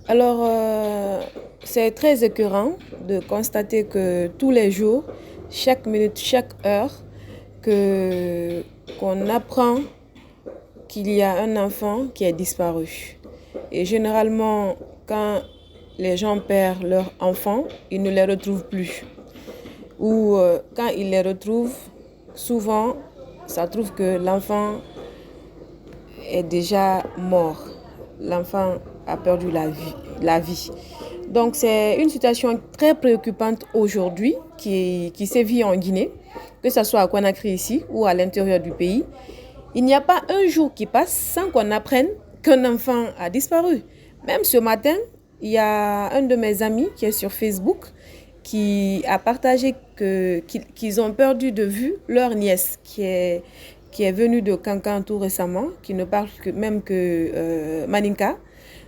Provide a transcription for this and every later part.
Alors, c'est très écœurant de constater que tous les jours, chaque minute, chaque heure, que qu'on apprend qu'il y a un enfant qui est disparu. Et généralement, quand les gens perdent leur enfant, ils ne les retrouvent plus. Ou quand ils les retrouvent, souvent, ça trouve que l'enfant est déjà mort. L'enfant a perdu la vie. Donc c'est une situation très préoccupante aujourd'hui qui sévit en Guinée, que ce soit à Conakry ici ou à l'intérieur du pays. Il n'y a pas un jour qui passe sans qu'on apprenne qu'un enfant a disparu. Même ce matin, il y a un de mes amis qui est sur Facebook qui a partagé qu'ils ont perdu de vue leur nièce qui est venue de Cancan tout récemment, qui ne parle même que Maninka.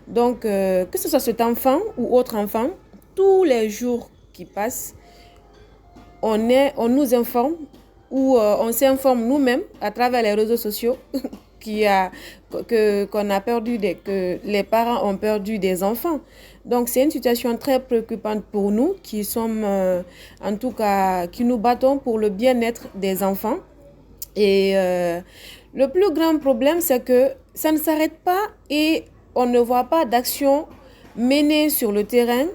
Donc, que ce soit cet enfant ou autre enfant, tous les jours qui passent, on nous informe ou on s'informe nous-mêmes à travers les réseaux sociaux qu'on a perdu que les parents ont perdu des enfants. Donc c'est une situation très préoccupante pour nous qui sommes en tout cas qui nous battons pour le bien-être des enfants. Et le plus grand problème, c'est que ça ne s'arrête pas et on ne voit pas d'action menée sur le terrain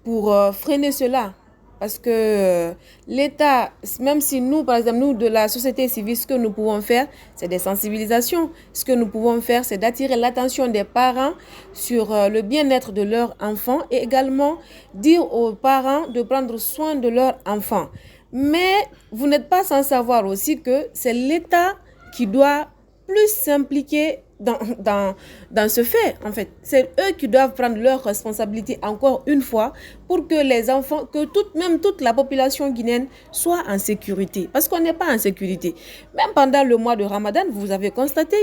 pour freiner cela. Parce que l'État, même si nous, par exemple, nous de la société civile, ce que nous pouvons faire, c'est des sensibilisations. Ce que nous pouvons faire, c'est d'attirer l'attention des parents sur le bien-être de leurs enfants et également dire aux parents de prendre soin de leurs enfants. Mais vous n'êtes pas sans savoir aussi que c'est l'État qui doit plus s'impliquer dans ce fait, en fait. C'est eux qui doivent prendre leurs responsabilités encore une fois pour que les enfants, que même toute la population guinéenne soit en sécurité. Parce qu'on n'est pas en sécurité. Même pendant le mois de Ramadan, vous avez constaté,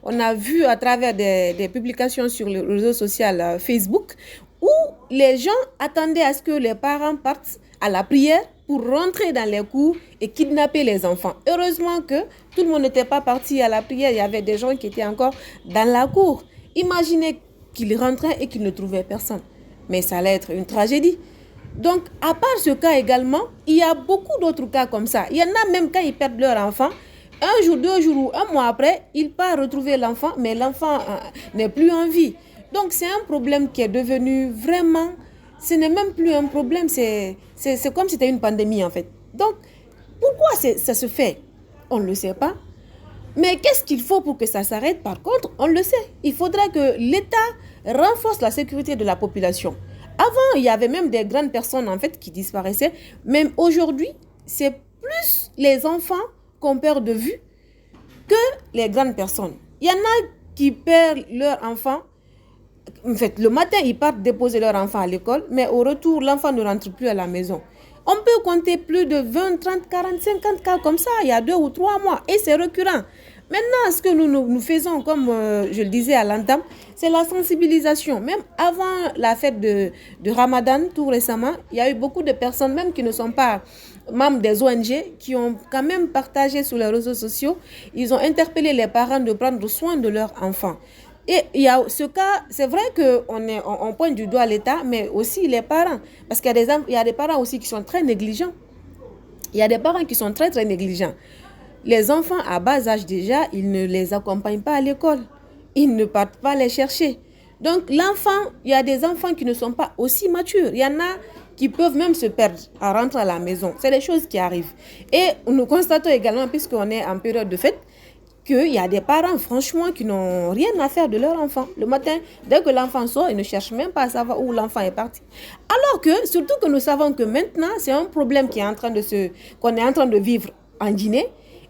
on a vu à travers des publications sur le réseau social Facebook où les gens attendaient à ce que les parents partent à la prière pour rentrer dans les cours et kidnapper les enfants. Heureusement que tout le monde n'était pas parti à la prière. Il y avait des gens qui étaient encore dans la cour. Imaginez qu'ils rentraient et qu'ils ne trouvaient personne. Mais ça allait être une tragédie. Donc, à part ce cas également, il y a beaucoup d'autres cas comme ça. Il y en a même quand ils perdent leur enfant. Un jour, 2 jours ou un mois après, ils partent retrouver l'enfant, mais l'enfant n'est plus en vie. Donc, c'est un problème qui est devenu vraiment... Ce n'est même plus un problème, c'est comme si c'était une pandémie en fait. Donc, pourquoi ça se fait? On ne le sait pas. Mais qu'est-ce qu'il faut pour que ça s'arrête? Par contre, on le sait. Il faudrait que l'État renforce la sécurité de la population. Avant, il y avait même des grandes personnes en fait qui disparaissaient. Même aujourd'hui, c'est plus les enfants qu'on perd de vue que les grandes personnes. Il y en a qui perdent leur enfant. En fait, le matin, ils partent déposer leur enfant à l'école, mais au retour, l'enfant ne rentre plus à la maison. On peut compter plus de 20, 30, 40, 50 cas comme ça, il y a 2 ou 3 mois, et c'est récurrent. Maintenant, ce que nous faisons, comme je le disais à l'entame, c'est la sensibilisation. Même avant la fête de Ramadan, tout récemment, il y a eu beaucoup de personnes, même qui ne sont pas membres des ONG, qui ont quand même partagé sur les réseaux sociaux. Ils ont interpellé les parents de prendre soin de leurs enfants. Et il y a ce cas, c'est vrai qu'on pointe du doigt l'État, mais aussi les parents. Parce qu'il y a des parents aussi qui sont très négligents. Il y a des parents qui sont très, très négligents. Les enfants à bas âge déjà, ils ne les accompagnent pas à l'école. Ils ne partent pas les chercher. Donc l'enfant, il y a des enfants qui ne sont pas aussi matures. Il y en a qui peuvent même se perdre à rentrer à la maison. C'est des choses qui arrivent. Et nous constatons également, puisqu'on est en période de fête, qu'il y a des parents, franchement, qui n'ont rien à faire de leur enfant. Le matin, dès que l'enfant sort, ils ne cherchent même pas à savoir où l'enfant est parti. Alors que, surtout que nous savons que maintenant, c'est un problème qu'on est en train de vivre en Guinée,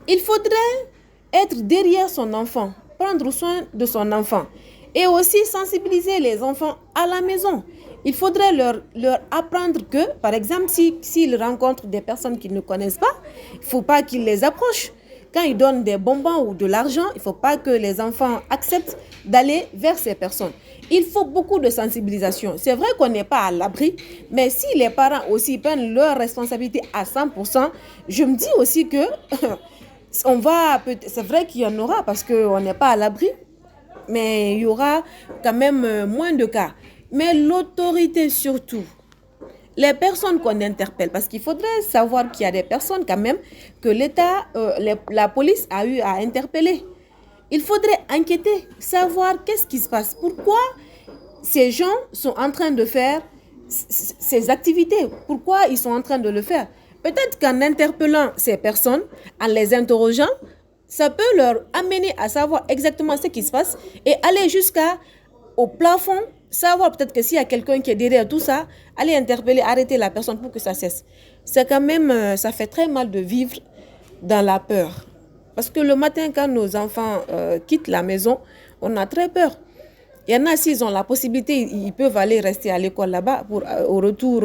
il faudrait être derrière son enfant, prendre soin de son enfant et aussi sensibiliser les enfants à la maison. Il faudrait leur apprendre que, par exemple, s'ils rencontrent des personnes qu'ils ne connaissent pas, il ne faut pas qu'ils les approchent. Quand ils donnent des bonbons ou de l'argent, il ne faut pas que les enfants acceptent d'aller vers ces personnes. Il faut beaucoup de sensibilisation. C'est vrai qu'on n'est pas à l'abri, mais si les parents aussi prennent leurs responsabilités à 100%, je me dis aussi que c'est vrai qu'il y en aura parce qu'on n'est pas à l'abri. mais il y aura quand même moins de cas. Mais l'autorité surtout, les personnes qu'on interpelle, parce qu'il faudrait savoir qu'il y a des personnes quand même que l'État, la police a eu à interpeller. Il faudrait enquêter, savoir qu'est-ce qui se passe, pourquoi ces gens sont en train de faire ces activités, pourquoi ils sont en train de le faire. Peut-être qu'en interpellant ces personnes, en les interrogeant, ça peut leur amener à savoir exactement ce qui se passe et aller jusqu'au plafond, savoir peut-être que s'il y a quelqu'un qui est derrière tout ça, aller interpeller, arrêter la personne pour que ça cesse. C'est quand même, ça fait très mal de vivre dans la peur. Parce que le matin, quand nos enfants quittent la maison, on a très peur. Il y en a, s'ils ont la possibilité, ils peuvent aller rester à l'école là-bas pour au retour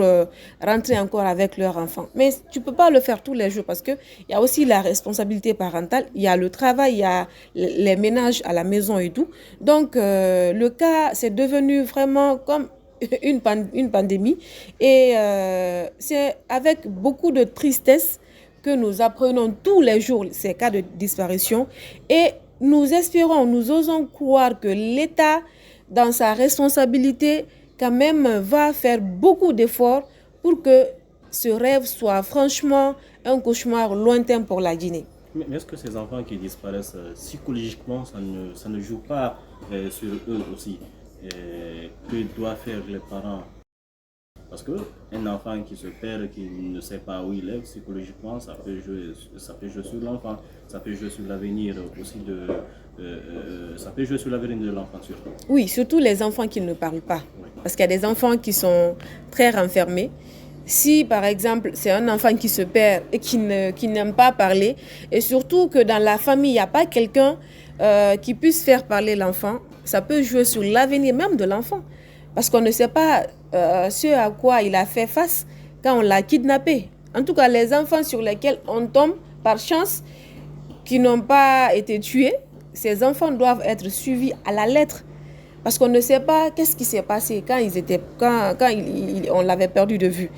rentrer encore avec leur enfant. Mais tu ne peux pas le faire tous les jours parce qu'il y a aussi la responsabilité parentale, il y a le travail, il y a les ménages à la maison et tout. Donc, le cas, c'est devenu vraiment comme une pandémie. Et c'est avec beaucoup de tristesse que nous apprenons tous les jours ces cas de disparition. Et nous espérons, nous osons croire que l'État, dans sa responsabilité, quand même, va faire beaucoup d'efforts pour que ce rêve soit franchement un cauchemar lointain pour la Guinée. Mais est-ce que ces enfants qui disparaissent, psychologiquement, ça ne joue pas sur eux aussi? Que doivent faire les parents? Parce qu'un enfant qui se perd, qui ne sait pas où il est, psychologiquement, ça peut jouer sur l'enfant, ça peut jouer sur l'avenir aussi ça peut jouer sur l'avenir de l'enfant surtout. Oui, surtout les enfants qui ne parlent pas. Oui. Parce qu'il y a des enfants qui sont très renfermés. Si, par exemple, c'est un enfant qui se perd et qui n'aime pas parler, et surtout que dans la famille, il n'y a pas quelqu'un qui puisse faire parler l'enfant, ça peut jouer sur l'avenir même de l'enfant. Parce qu'on ne sait pas ce à quoi il a fait face quand on l'a kidnappé. En tout cas, les enfants sur lesquels on tombe par chance, qui n'ont pas été tués, ces enfants doivent être suivis à la lettre. Parce qu'on ne sait pas qu'est-ce qui s'est passé quand on l'avait perdu de vue.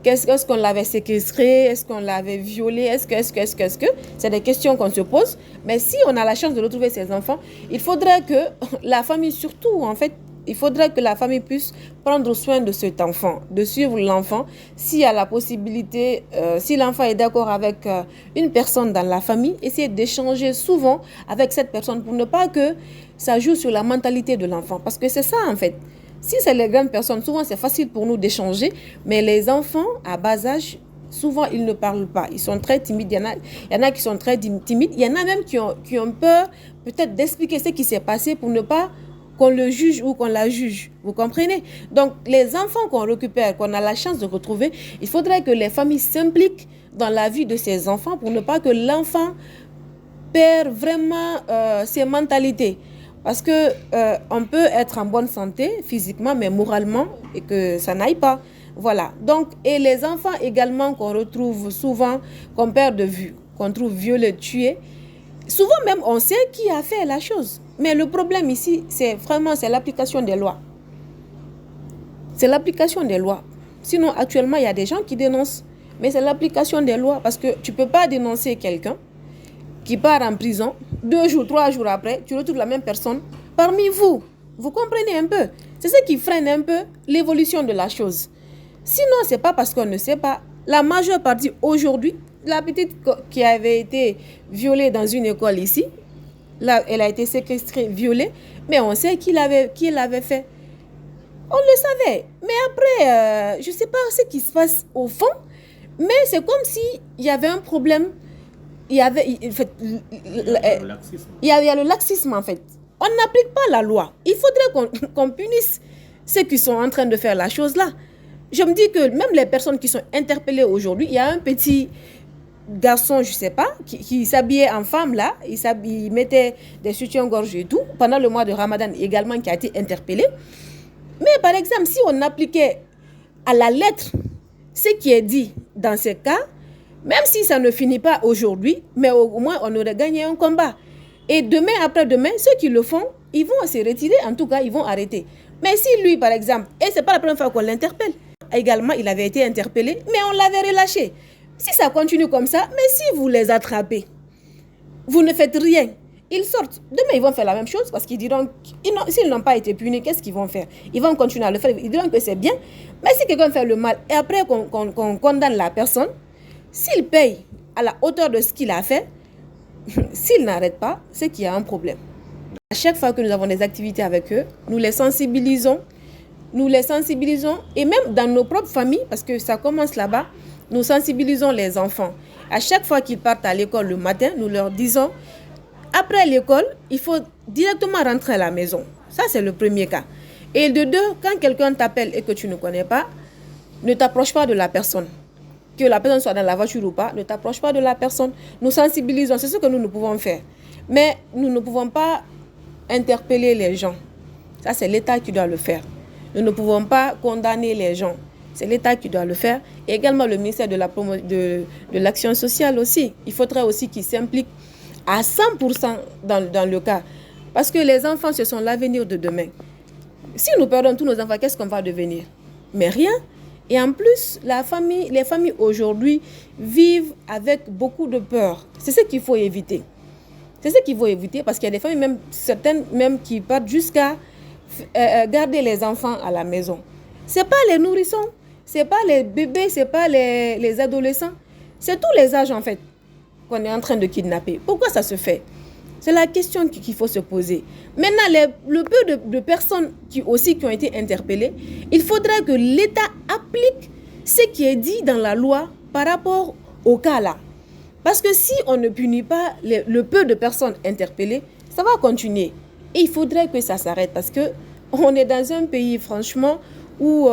Est-ce qu'on l'avait séquestré? Est-ce qu'on l'avait violé? Est-ce que? C'est des questions qu'on se pose. Mais si on a la chance de retrouver ces enfants, il faudrait que la famille, surtout, en fait, il faudrait que la famille puisse prendre soin de cet enfant, de suivre l'enfant. S'il y a la possibilité, si l'enfant est d'accord avec une personne dans la famille, essayer d'échanger souvent avec cette personne pour ne pas que ça joue sur la mentalité de l'enfant. Parce que c'est ça, en fait. Si c'est les grandes personnes, souvent c'est facile pour nous d'échanger, mais les enfants à bas âge, souvent ils ne parlent pas. Ils sont très timides. Il y en a qui sont très timides. Il y en a même qui ont peur peut-être d'expliquer ce qui s'est passé pour ne pas qu'on le juge ou qu'on la juge. Vous comprenez? Donc, les enfants qu'on récupère, qu'on a la chance de retrouver, il faudrait que les familles s'impliquent dans la vie de ces enfants pour ne pas que l'enfant perd vraiment ses mentalités. Parce que on peut être en bonne santé physiquement, mais moralement, et que ça n'aille pas. Voilà. Donc, et les enfants également qu'on retrouve souvent, qu'on perd de vue, qu'on trouve violés, tués, souvent même on sait qui a fait la chose. Mais le problème ici, c'est l'application des lois. C'est l'application des lois. Sinon, actuellement, il y a des gens qui dénoncent. Mais c'est l'application des lois. Parce que tu ne peux pas dénoncer quelqu'un qui part en prison. 2 jours, 3 jours après, tu retrouves la même personne parmi vous. Vous comprenez un peu? C'est ce qui freine un peu l'évolution de la chose. Sinon, ce n'est pas parce qu'on ne sait pas. La majeure partie aujourd'hui, la petite qui avait été violée dans une école ici, là, elle a été séquestrée, violée, mais on sait qui l'avait fait. On le savait. Mais après, je ne sais pas ce qui se passe au fond, mais c'est comme s'il y avait un problème. Il y a le laxisme, en fait. On n'applique pas la loi. Il faudrait qu'on punisse ceux qui sont en train de faire la chose là. Je me dis que même les personnes qui sont interpellées aujourd'hui, il y a un petit garçon, je ne sais pas, qui s'habillait en femme là, il mettait des soutiens-gorge et tout, pendant le mois de Ramadan également, qui a été interpellé. Mais par exemple, si on appliquait à la lettre ce qui est dit dans ces cas, même si ça ne finit pas aujourd'hui, mais au moins on aurait gagné un combat. Et demain, après-demain, ceux qui le font, ils vont se retirer, en tout cas, ils vont arrêter. Mais si lui, par exemple, et ce n'est pas la première fois qu'on l'interpelle, également, il avait été interpellé, mais on l'avait relâché. Si ça continue comme ça, mais si vous les attrapez, vous ne faites rien, ils sortent. Demain, ils vont faire la même chose parce qu'ils diront, s'ils n'ont pas été punis, qu'est-ce qu'ils vont faire? Ils vont continuer à le faire. Ils diront que c'est bien. Mais si quelqu'un fait le mal et après qu'on condamne la personne, s'il paye à la hauteur de ce qu'il a fait, s'il n'arrête pas, c'est qu'il y a un problème. À chaque fois que nous avons des activités avec eux, nous les sensibilisons et même dans nos propres familles, parce que ça commence là-bas, nous sensibilisons les enfants. À chaque fois qu'ils partent à l'école le matin, nous leur disons, après l'école, il faut directement rentrer à la maison. Ça, c'est le premier cas. Et de deux, quand quelqu'un t'appelle et que tu ne connais pas, ne t'approche pas de la personne. Que la personne soit dans la voiture ou pas, ne t'approche pas de la personne. Nous sensibilisons, c'est ce que nous pouvons faire. Mais nous ne pouvons pas interpeller les gens. Ça, c'est l'État qui doit le faire. Nous ne pouvons pas condamner les gens. C'est l'État qui doit le faire. Et également le ministère de l'Action sociale aussi. Il faudrait aussi qu'il s'implique à 100% dans le cas. Parce que les enfants, ce sont l'avenir de demain. Si nous perdons tous nos enfants, qu'est-ce qu'on va devenir? Mais rien. Et en plus, les familles aujourd'hui vivent avec beaucoup de peur. C'est ce qu'il faut éviter. C'est ce qu'il faut éviter parce qu'il y a des familles, même certaines même qui partent jusqu'à garder les enfants à la maison. Ce n'est pas les nourrissons, ce n'est pas les bébés, ce n'est pas les adolescents. C'est tous les âges en fait qu'on est en train de kidnapper. Pourquoi ça se fait? C'est la question qu'il faut se poser. Maintenant, le peu de personnes qui ont été interpellées, il faudrait que l'État applique ce qui est dit dans la loi par rapport au cas là. Parce que si on ne punit pas le peu de personnes interpellées, ça va continuer. Et il faudrait que ça s'arrête parce qu'on est dans un pays, franchement, où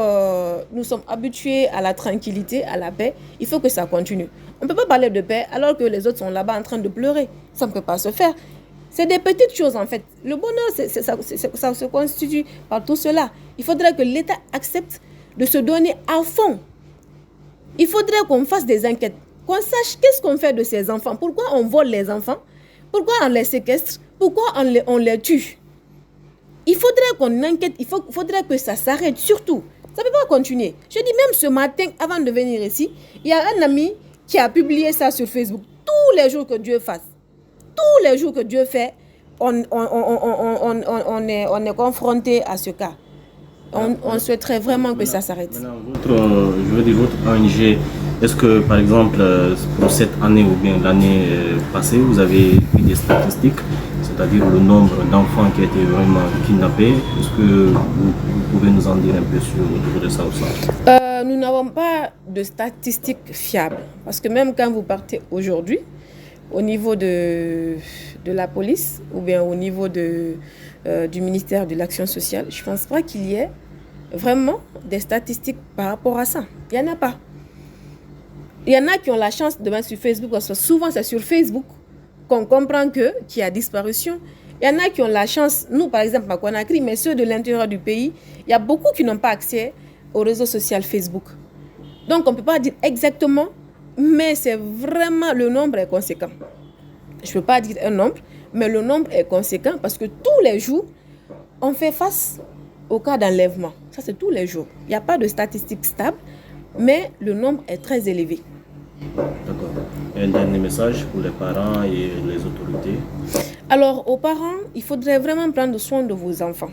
nous sommes habitués à la tranquillité, à la paix. Il faut que ça continue. On ne peut pas parler de paix alors que les autres sont là-bas en train de pleurer. Ça ne peut pas se faire. C'est des petites choses en fait. Le bonheur, ça se constitue par tout cela. Il faudrait que l'État accepte de se donner à fond. Il faudrait qu'on fasse des enquêtes, qu'on sache qu'est-ce qu'on fait de ces enfants. Pourquoi on vole les enfants? Pourquoi on les séquestre? Pourquoi on les tue? Il faudrait qu'on enquête, il faudrait que ça s'arrête surtout. Ça ne peut pas continuer. Je dis même ce matin, avant de venir ici, il y a un ami qui a publié ça sur Facebook. Tous les jours que Dieu fasse. Tous les jours que Dieu fait, on est confronté à ce cas. On souhaiterait vraiment que ça s'arrête. Maintenant, votre ONG, est-ce que par exemple pour cette année ou bien l'année passée, vous avez eu des statistiques, c'est-à-dire le nombre d'enfants qui ont été vraiment kidnappés? Est-ce que vous pouvez nous en dire un peu autour de ça ou ça? Nous n'avons pas de statistiques fiables. Parce que même quand vous partez aujourd'hui, au niveau de la police ou bien au niveau du ministère de l'Action sociale, je ne pense pas qu'il y ait vraiment des statistiques par rapport à ça. Il n'y en a pas. Il y en a qui ont la chance de mettre sur Facebook, parce que souvent c'est sur Facebook qu'on comprend qu'il y a disparition. Il y en a qui ont la chance, nous par exemple à Conakry, mais ceux de l'intérieur du pays, il y a beaucoup qui n'ont pas accès au réseau social Facebook. Donc on ne peut pas dire exactement, mais c'est vraiment, le nombre est conséquent. Je ne peux pas dire un nombre, mais le nombre est conséquent parce que tous les jours, on fait face au cas d'enlèvement. Ça, c'est tous les jours. Il n'y a pas de statistiques stables, mais le nombre est très élevé. D'accord. Un dernier message pour les parents et les autorités? Alors, aux parents, il faudrait vraiment prendre soin de vos enfants.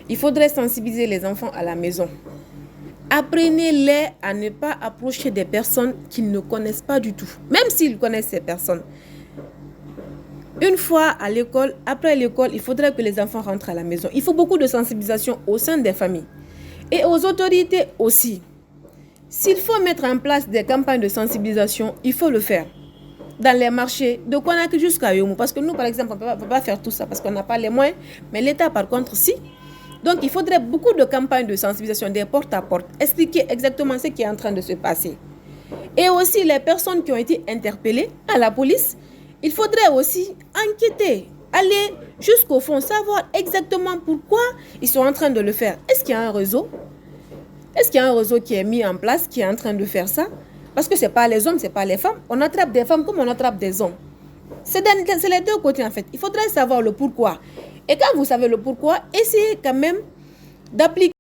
Il faudrait sensibiliser les enfants à la maison. Apprenez-les à ne pas approcher des personnes qu'ils ne connaissent pas du tout, même s'ils connaissent ces personnes. Une fois à l'école, après l'école, il faudrait que les enfants rentrent à la maison. Il faut beaucoup de sensibilisation au sein des familles et aux autorités aussi. S'il faut mettre en place des campagnes de sensibilisation, il faut le faire. Dans les marchés, de Conakry jusqu'à Yomou. Parce que nous, par exemple, on ne peut pas faire tout ça parce qu'on n'a pas les moyens. Mais l'État, par contre, si. Donc, il faudrait beaucoup de campagnes de sensibilisation, des porte-à-porte. Expliquer exactement ce qui est en train de se passer. Et aussi, les personnes qui ont été interpellées à la police, il faudrait aussi enquêter, aller jusqu'au fond, savoir exactement pourquoi ils sont en train de le faire. Est-ce qu'il y a un réseau? Est-ce qu'il y a un réseau qui est mis en place, qui est en train de faire ça? Parce que ce n'est pas les hommes, ce n'est pas les femmes. On attrape des femmes comme on attrape des hommes. C'est les deux côtés en fait. Il faudrait savoir le pourquoi. Et quand vous savez le pourquoi, essayez quand même d'appliquer